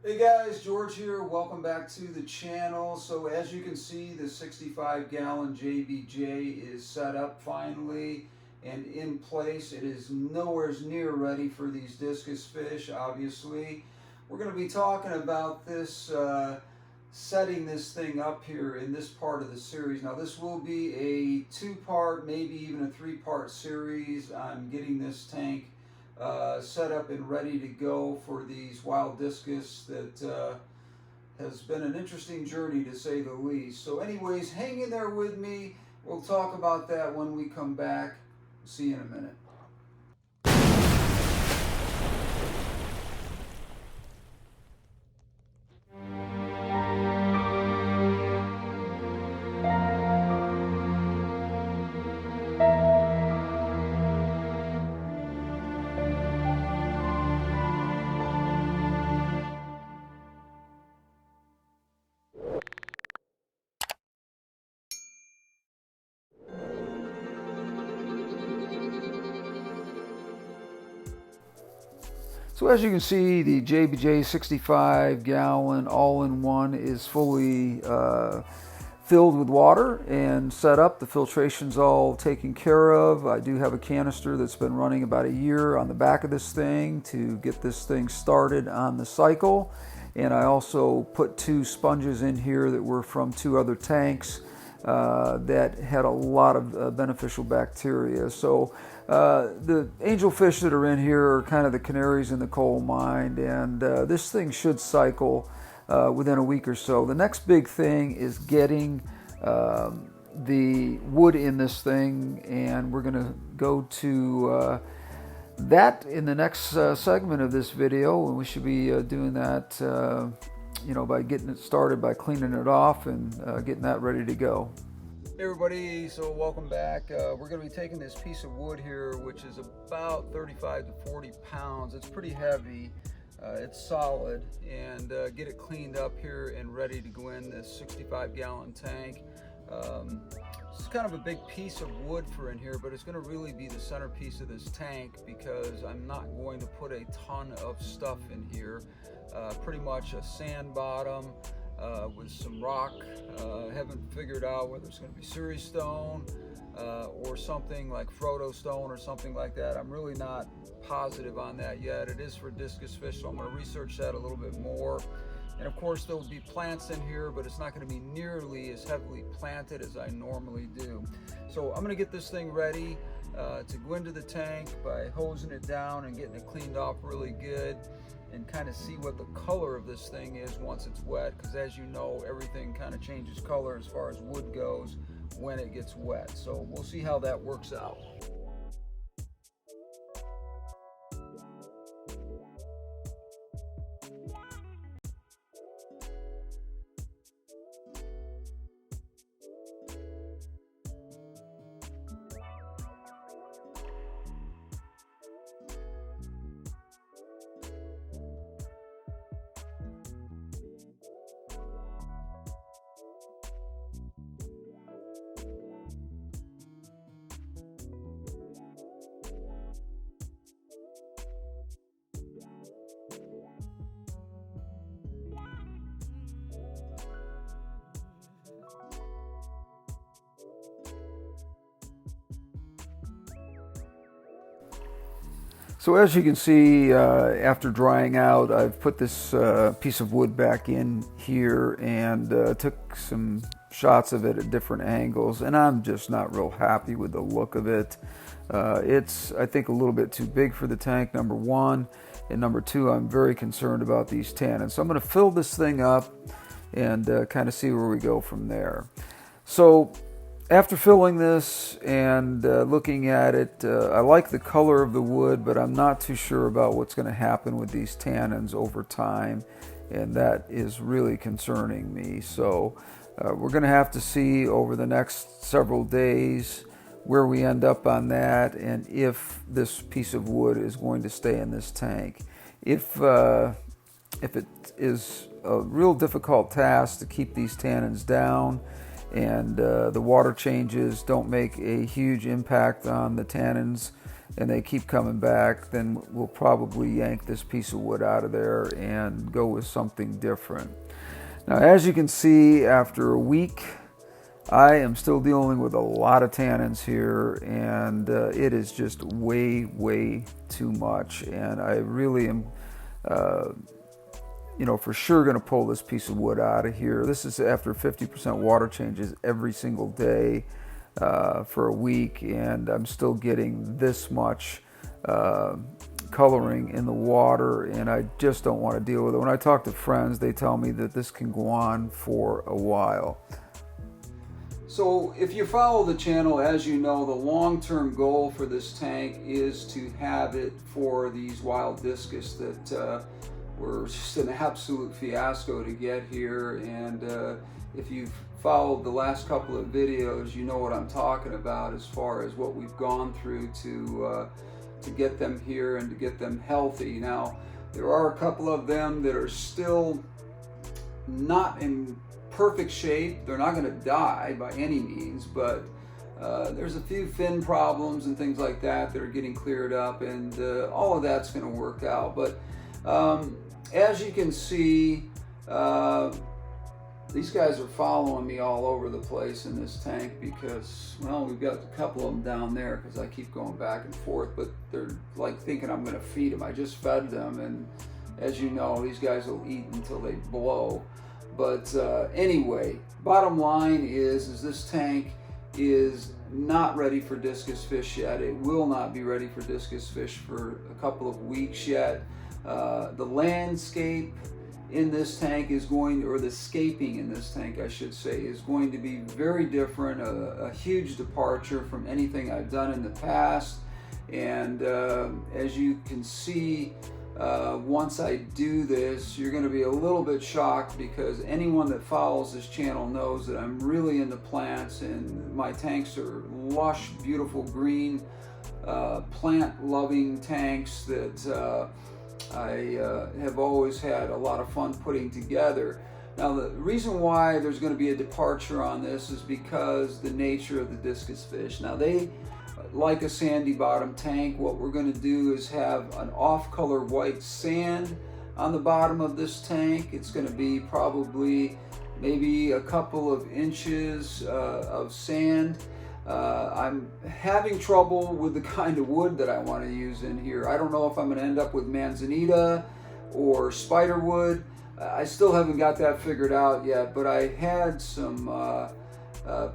Hey guys, George here. Welcome back to the channel. So as you can see, the 65-gallon JBJ is set up finally and in place. It is nowhere near ready for these discus fish, obviously. We're going to be talking about this, setting this thing up here in this part of the series. Now this will be a two-part, maybe even a three-part series on getting this tank set up and ready to go for these wild discus that has been an interesting journey to say the least. So anyways, hang in there with me. We'll talk about that when we come back. See you in a minute. So as you can see, the JBJ 65-gallon all-in-one is fully filled with water and set up. The filtration's all taken care of. I do have a canister that's been running about a year on the back of this thing to get this thing started on the cycle. And I also put two sponges in here that were from two other tanks that had a lot of beneficial bacteria. So the angelfish that are in here are kind of the canaries in the coal mine, and this thing should cycle within a week or so. The next big thing is getting the wood in this thing, and we're going to go to that in the next segment of this video, and we should be doing that by getting it started by cleaning it off and getting that ready to go. Hey everybody, so welcome back. We're going to be taking this piece of wood here, which is about 35 to 40 pounds. It's pretty heavy, it's solid, and get it cleaned up here and ready to go in this 65-gallon tank. It's kind of a big piece of wood for in here, but it's going to really be the centerpiece of this tank because I'm not going to put a ton of stuff in here. Pretty much a sand bottom with some rock. Haven't figured out whether it's going to be Surrey stone or something like Frodo stone or something like that. I'm really not positive on that yet. It is for discus fish, so I'm going to research that a little bit more. And of course there will be plants in here, but it's not going to be nearly as heavily planted as I normally do. So I'm going to get this thing ready to go into the tank by hosing it down and getting it cleaned off really good, and kind of see what the color of this thing is once it's wet, because as you know, everything kind of changes color as far as wood goes when it gets wet. So we'll see how that works out. So as you can see, after drying out, I've put this piece of wood back in here and took some shots of it at different angles, and I'm just not real happy with the look of it. It's, I think, a little bit too big for the tank, number one, and number two, I'm very concerned about these tannins. So I'm going to fill this thing up and kind of see where we go from there. So after filling this and looking at it, I like the color of the wood, but I'm not too sure about what's going to happen with these tannins over time, and that is really concerning me. So we're going to have to see over the next several days where we end up on that, and if this piece of wood is going to stay in this tank. If it is a real difficult task to keep these tannins down, and the water changes don't make a huge impact on the tannins and they keep coming back, then we'll probably yank this piece of wood out of there and go with something different. Now, as you can see, after a week, I am still dealing with a lot of tannins here, and it is just way too much. And I really am, for sure going to pull this piece of wood out of here. This is after 50% water changes every single day for a week, and I'm still getting this much coloring in the water, and I just don't want to deal with it. When I talk to friends, they tell me that this can go on for a while. So if you follow the channel, as you know, the long-term goal for this tank is to have it for these wild discus that were just an absolute fiasco to get here. And if you've followed the last couple of videos, you know what I'm talking about as far as what we've gone through to get them here and to get them healthy. Now, there are a couple of them that are still not in perfect shape. They're not going to die by any means, but there's a few fin problems and things like that that are getting cleared up, and all of that's going to work out. But as you can see, these guys are following me all over the place in this tank because, well, we've got a couple of them down there because I keep going back and forth, but they're like thinking I'm going to feed them. I just fed them, and as you know, these guys will eat until they blow. But anyway, bottom line is this tank is not ready for discus fish yet. It will not be ready for discus fish for a couple of weeks yet. The landscape in this tank is going, or the scaping in this tank, I should say, is going to be very different, a huge departure from anything I've done in the past. And as you can see, once I do this, you're going to be a little bit shocked, because anyone that follows this channel knows that I'm really into plants, and my tanks are lush, beautiful green, plant-loving tanks that I have always had a lot of fun putting together. Now, the reason why there's going to be a departure on this is because the nature of the discus fish. Now, they like a sandy bottom tank. What we're going to do is have an off-color white sand on the bottom of this tank. It's going to be probably maybe a couple of inches of sand. I'm having trouble with the kind of wood that I want to use in here. I don't know if I'm going to end up with manzanita or spiderwood. I still haven't got that figured out yet, but I had some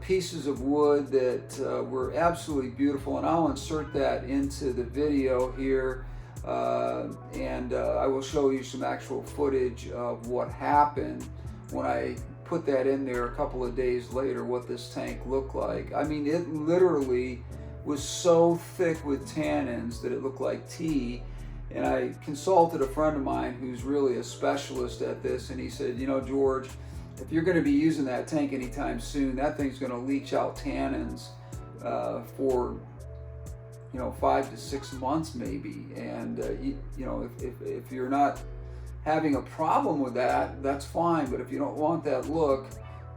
pieces of wood that were absolutely beautiful, and I'll insert that into the video here, and I will show you some actual footage of what happened when I put that in there a couple of days later, what this tank looked like. I mean, it literally was so thick with tannins that it looked like tea. And I consulted a friend of mine who's really a specialist at this, and he said, you know, George, if you're going to be using that tank anytime soon, that thing's going to leach out tannins for 5 to 6 months maybe. And if you're not having a problem with that, that's fine. But if you don't want that look,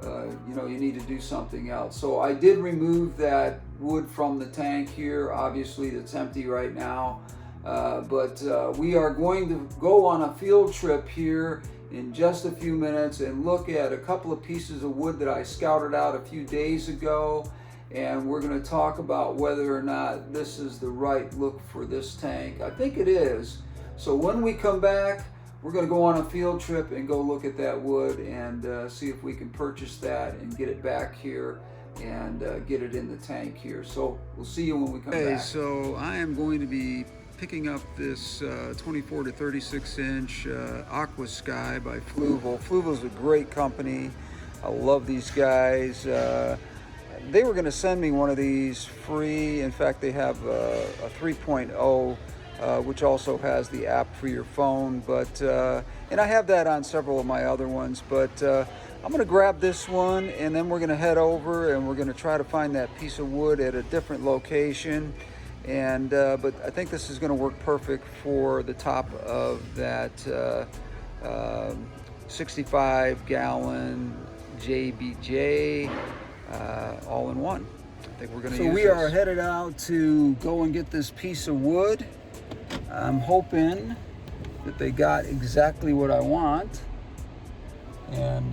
you need to do something else. So I did remove that wood from the tank here. Obviously, it's empty right now. But we are going to go on a field trip here in just a few minutes and look at a couple of pieces of wood that I scouted out a few days ago. And we're going to talk about whether or not this is the right look for this tank. I think it is. So when we come back, we're going to go on a field trip and go look at that wood and see if we can purchase that and get it back here and get it in the tank here. So we'll see you when we come back. So I am going to be picking up this 24 to 36 inch aquascape by Fluval. Fluval's a great company. I love these guys. They were going to send me one of these free. In fact, they have a 3.0 which also has the app for your phone, but and I have that on several of my other ones, but I'm going to grab this one, and then we're going to head over and we're going to try to find that piece of wood at a different location. And but I think this is going to work perfect for the top of that 65 gallon JBJ all in one. I think we're going to use this. So we are headed out to go and get this piece of wood. I'm hoping that they got exactly what I want. And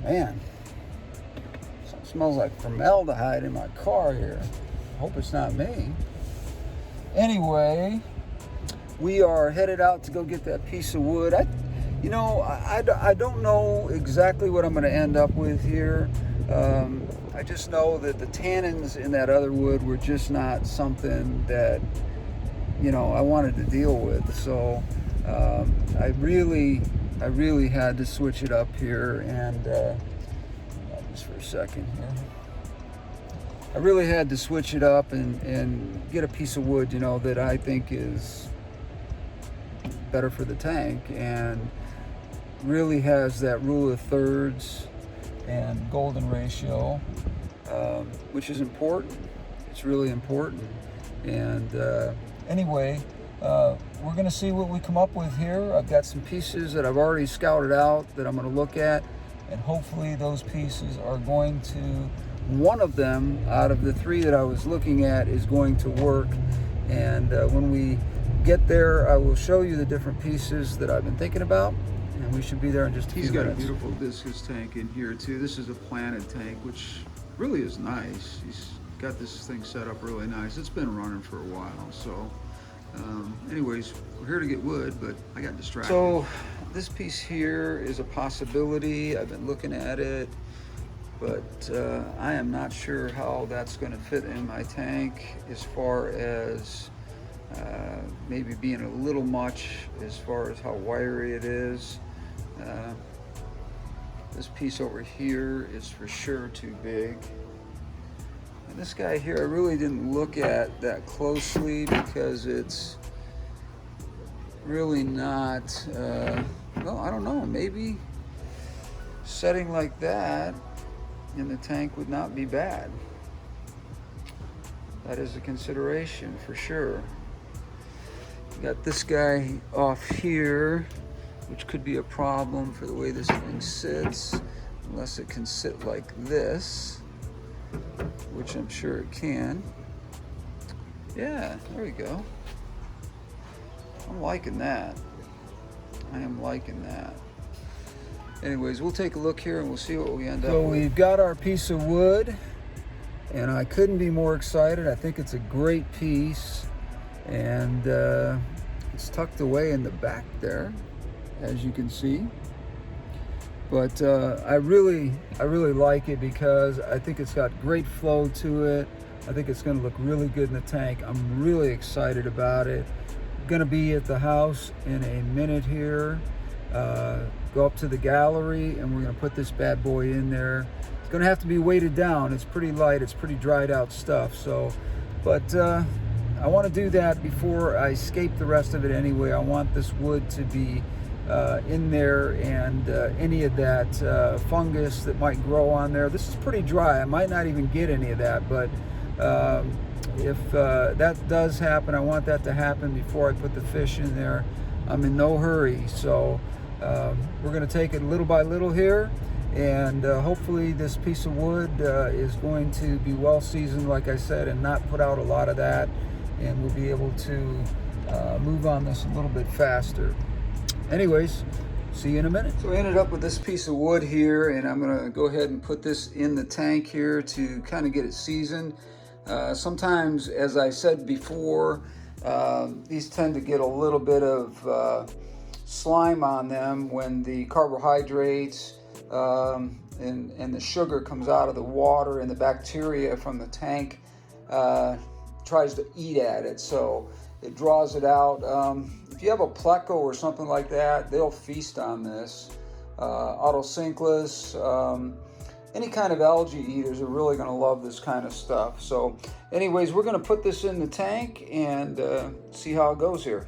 man, something smells like formaldehyde in my car here. I hope it's not me. Anyway, we are headed out to go get that piece of wood. I don't know exactly what I'm going to end up with here. I just know that the tannins in that other wood were just not something that, I wanted to deal with. So I really had to switch it up here, and just for a second here. I really had to switch it up and get a piece of wood, that I think is better for the tank and really has that rule of thirds and golden ratio, which is important. It's really important. And anyway, we're going to see what we come up with here. I've got some pieces that I've already scouted out that I'm going to look at, and hopefully those pieces are going to, one of them out of the three that I was looking at is going to work. And when we get there, I will show you the different pieces that I've been thinking about, and we should be there in just a few minutes. He's got a beautiful discus tank in here too. This is a planted tank, which really is nice. He's got this thing set up really nice. It's been running for a while. So anyways, we're here to get wood, but I got distracted. So this piece here is a possibility. I've been looking at it, but I am not sure how that's going to fit in my tank, as far as maybe being a little much as far as how wiry it is. This piece over here is for sure too big. And this guy here, I really didn't look at that closely because it's really not, well, I don't know, maybe setting like that in the tank would not be bad. That is a consideration for sure. Got this guy off here, which could be a problem for the way this thing sits, unless it can sit like this, which I'm sure it can. Yeah, there we go. I'm liking that. I am liking that. Anyways, we'll take a look here and we'll see what we end up with. So we've got our piece of wood, and I couldn't be more excited. I think it's a great piece, and it's tucked away in the back there, as you can see. But I really like it because I think it's got great flow to it. I think it's going to look really good in the tank. I'm really excited about it. Going to be at the house in a minute here. Go up to the gallery and we're going to put this bad boy in there. It's going to have to be weighted down. It's pretty light. It's pretty dried out stuff. So, but I want to do that before I scape the rest of it anyway. I want this wood to be in there, and any of that fungus that might grow on there. This is pretty dry. I might not even get any of that, but if that does happen, I want that to happen before I put the fish in there. I'm in no hurry, so we're going to take it little by little here, and hopefully this piece of wood is going to be well seasoned, like I said, and not put out a lot of that, and we'll be able to move on this a little bit faster. Anyways, see you in a minute. So I ended up with this piece of wood here, and I'm gonna go ahead and put this in the tank here to kind of get it seasoned. Sometimes, as I said before, these tend to get a little bit of slime on them when the carbohydrates and the sugar comes out of the water, and the bacteria from the tank tries to eat at it, so it draws it out. If you have a pleco or something like that, they'll feast on this. Autosynclus, any kind of algae eaters are really going to love this kind of stuff. So anyways, we're going to put this in the tank and see how it goes here.